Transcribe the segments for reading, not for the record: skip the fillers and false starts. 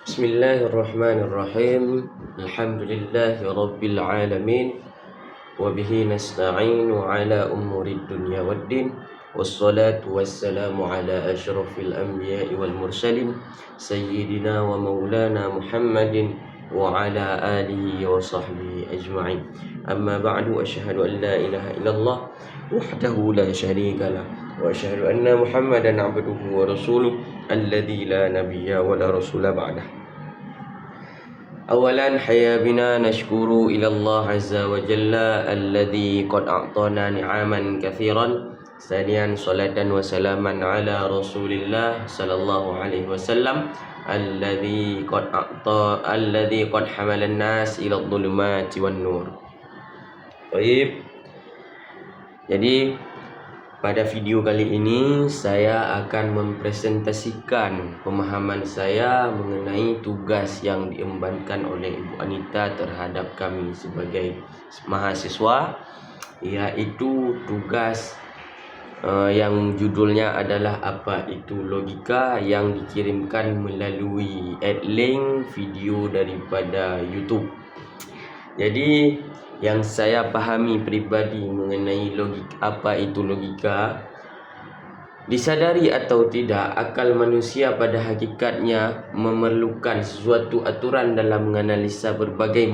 Bismillahirrahmanirrahim. Alhamdulillahi rabbil alamin. Wa bihi nasta'inu ala umurid dunya waddin. Wassalatu wassalamu ala asyrafil anbiya'i wal mursalin Sayyidina wa maulana Muhammadin wa ala alihi wa sahbihi ajma'in. Amma ba'du, asyhadu an la ilaha illallah wahdahu la syarika lah, wa asyhadu anna Muhammadan abduhu wa rasuluh alladzi la nabiyya wa la rasula ba'dah. أولا حيا بنا نشكر إلى الله عز وجل الذي قد أعطانا نعما كثيرا. ثانيا صلاة وسلاما على رسول الله صلى الله عليه وسلم الذي قد حمل الناس إلى الظلمات والنور. Baik. Jadi pada video kali ini saya akan mempresentasikan pemahaman saya mengenai tugas yang diembankan oleh Ibu Anita terhadap kami sebagai mahasiswa, yaitu tugas yang judulnya adalah apa itu logika, yang dikirimkan melalui link video daripada YouTube. Jadi yang saya pahami pribadi mengenai apa itu logika, disadari atau tidak, akal manusia pada hakikatnya memerlukan sesuatu aturan dalam menganalisa berbagai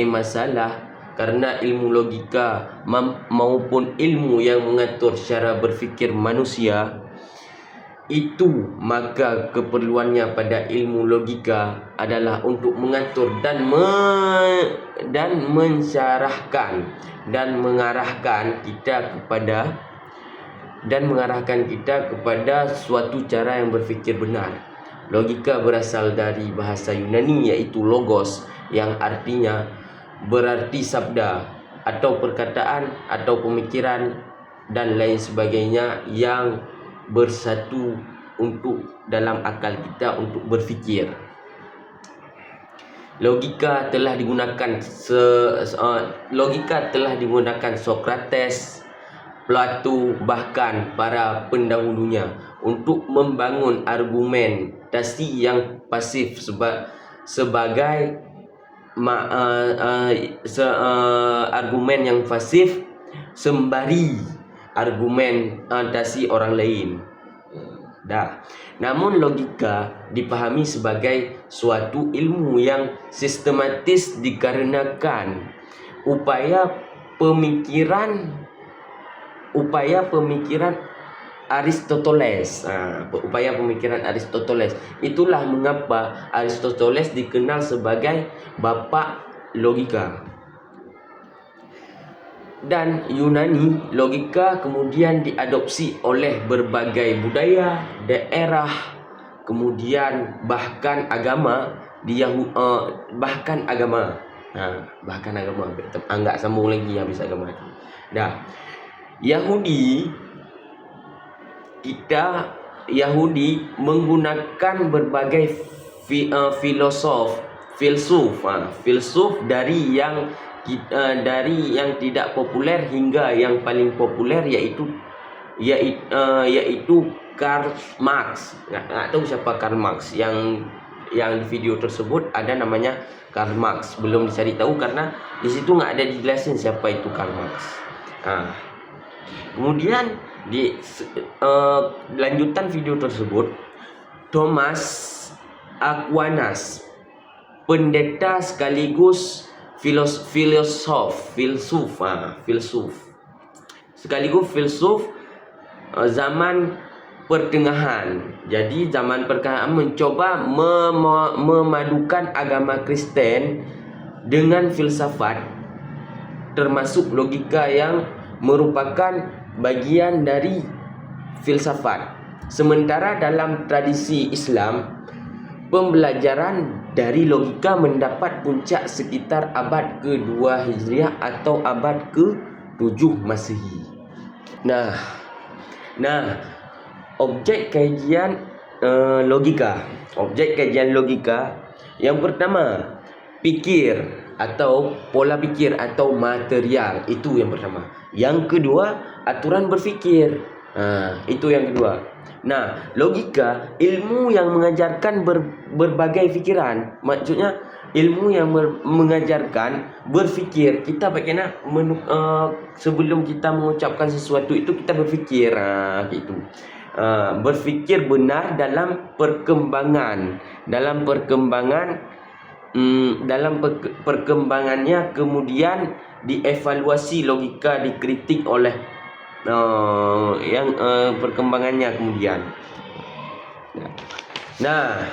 masalah karena ilmu logika maupun ilmu yang mengatur cara berfikir manusia itu, maka keperluannya pada ilmu logika adalah untuk mengatur dan mensyarahkan dan mengarahkan kita kepada suatu cara yang berfikir benar. Logika berasal dari bahasa Yunani, yaitu logos, yang artinya berarti sabda atau perkataan atau pemikiran dan lain sebagainya yang bersatu untuk dalam akal kita untuk berfikir. Logika telah digunakan Sokrates, Plato, bahkan para pendahulunya untuk membangun argumentasi yang pasif sebagai argumen yang pasif sembari argumentasi orang lain. Namun logika dipahami sebagai suatu ilmu yang sistematis dikarenakan upaya pemikiran Aristoteles. Itulah mengapa Aristoteles dikenal sebagai bapa logika. Dan Yunani, logika kemudian diadopsi oleh berbagai budaya, daerah, kemudian bahkan agama enggak sambung lagi habis agama itu. Yahudi menggunakan berbagai filsuf dari yang tidak populer hingga yang paling populer, yaitu Karl Marx. Nggak tahu siapa Karl Marx. Yang di video tersebut ada namanya Karl Marx, belum dicari tahu karena di situ nggak ada dijelasin siapa itu Karl Marx. Kemudian di lanjutan video tersebut, Thomas Aquinas, pendeta sekaligus filsuf zaman pertengahan. Jadi zaman pertengahan mencoba memadukan agama Kristen dengan filsafat, termasuk logika yang merupakan bagian dari filsafat. Sementara dalam tradisi Islam, pembelajaran dari logika mendapat puncak sekitar abad ke-2 Hijriah atau abad ke-7 Masehi. Nah, objek kajian logika. Yang pertama, pikir atau pola pikir atau material, itu yang pertama. Yang kedua, aturan berfikir. Itu yang kedua. Nah, logika ilmu yang mengajarkan berbagai fikiran. Maksudnya ilmu yang mengajarkan berfikir. Kita bagaimana sebelum kita mengucapkan sesuatu itu kita berfikir, gitu. Berfikir benar dalam perkembangan, perkembangannya, kemudian dievaluasi logika, dikritik oleh perkembangannya kemudian. Nah,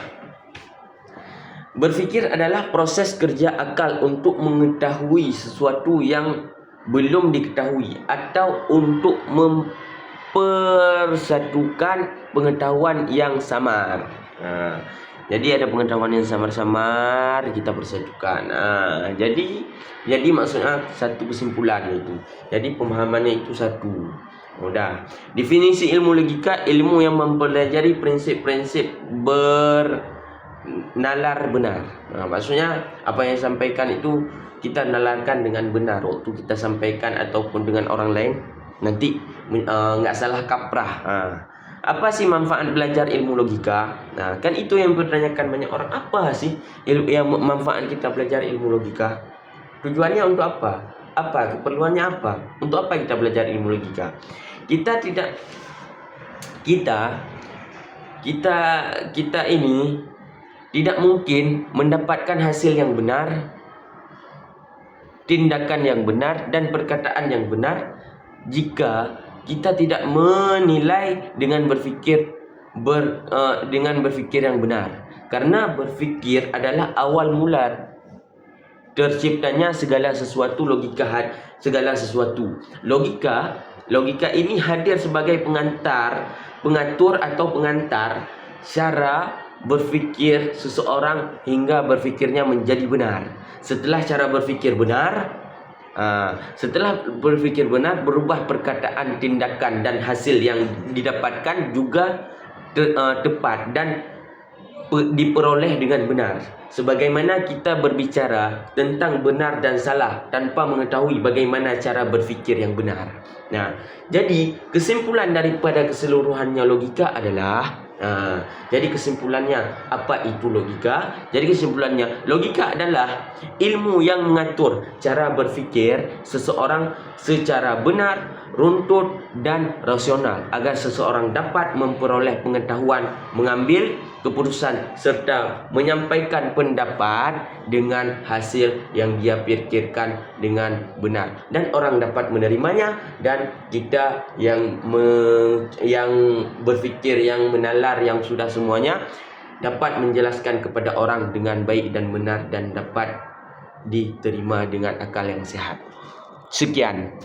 berfikir adalah proses kerja akal untuk mengetahui sesuatu yang belum diketahui atau untuk mempersatukan pengetahuan yang samar. Jadi ada pengetahuan yang samar-samar, kita persatukan. Jadi maksudnya satu kesimpulan itu. Jadi pemahamannya itu satu. Udah. Definisi ilmu logika, ilmu yang mempelajari prinsip-prinsip bernalar benar. Maksudnya apa yang disampaikan itu kita nalarkan dengan benar waktu kita sampaikan ataupun dengan orang lain, nanti nggak salah kaprah. Apa sih manfaat belajar ilmu logika? Nah, kan itu yang bertanyakan banyak orang. Apa sih yang manfaat kita belajar ilmu logika? Tujuannya untuk apa? Apa keperluannya apa? Untuk apa kita belajar ilmu logika? Kita ini tidak mungkin mendapatkan hasil yang benar, tindakan yang benar, dan perkataan yang benar jika kita tidak menilai dengan berfikir yang benar. Karena berfikir adalah awal mula terciptanya segala sesuatu, segala sesuatu. Logika ini hadir sebagai pengatur atau pengantar cara berfikir seseorang hingga berfikirnya menjadi benar. Setelah cara berfikir benar, berubah perkataan, tindakan, dan hasil yang didapatkan juga tepat dan diperoleh dengan benar. Sebagaimana kita berbicara tentang benar dan salah tanpa mengetahui bagaimana cara berfikir yang benar. Nah, jadi kesimpulan daripada keseluruhannya logika adalah, jadi kesimpulannya apa itu logika? Jadi kesimpulannya logika adalah ilmu yang mengatur cara berfikir seseorang secara benar, runtut, dan rasional agar seseorang dapat memperoleh pengetahuan, mengambil keputusan, serta menyampaikan pendapat dengan hasil yang dia pikirkan dengan benar, dan orang dapat menerimanya, dan kita yang berfikir, yang menalar, yang sudah semuanya dapat menjelaskan kepada orang dengan baik dan benar dan dapat diterima dengan akal yang sehat. Sekian.